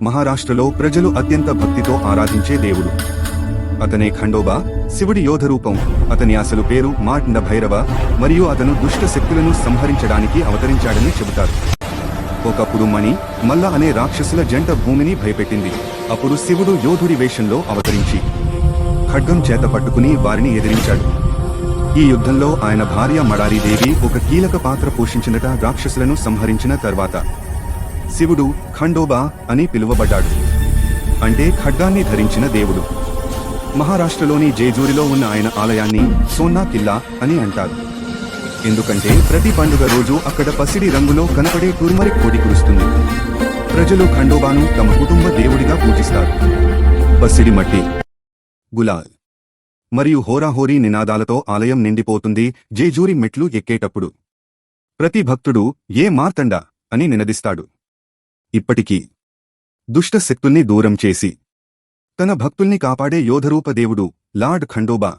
మహారాష్ట్రలో ప్రజలు అత్యంత భక్తితో ఆరాధించే దేవుడు. అతనే ఖండోబా, శివుడి యోధరూపం. అతని అసలు పేరు మార్కండ భైరవ మరియు అతను దుష్ట శక్తులను సంహరించడానికి అవతరించాడని చెబుతారు. ఒకప్పుడు మణి, మల్ల అనే రాక్షసుల జంట భూమిని భయపెట్టింది. అప్పుడు శివుడు యోధుడి వేషంలో అవతరించి ఖడ్గం చేత పట్టుకుని వారిని ఎదిరించాడు. ఈ యుద్ధంలో ఆయన భార్య మడారీదేవి ఒక కీలక పాత్ర పోషించినట. రాక్షసులను సంహరించిన తర్వాత శివుడు ఖండోబా అని పిలువబడ్డాడు, అంటే ఖడ్గాన్ని ధరించిన దేవుడు. మహారాష్ట్రలోని జేజూరిలో ఉన్న ఆయన ఆలయాన్ని సోన్నా కిల్లా అని అంటారు. ఎందుకంటే ప్రతి పండుగ రోజు అక్కడ పసిడి రంగులో కనపడే టూర్మరిక్ పొడి కురుస్తుంది. ప్రజలు ఖండోబాను తమ కుటుంబ దేవుడిగా పూజిస్తారు. పసిడి మట్టి, గులాల్ మరియు హోరాహోరీ నినాదాలతో ఆలయం నిండిపోతుంది. జేజూరి మెట్లు ఎక్కేటప్పుడు ప్రతి భక్తుడు ఏ మార్తండా అని నినదిస్తాడు. ఇప్పటికీ దుష్ట శక్తుల్ని దూరం చేసి తన భక్తుల్ని కాపాడే యోధరూప దేవుడు లార్డ్ ఖండోబా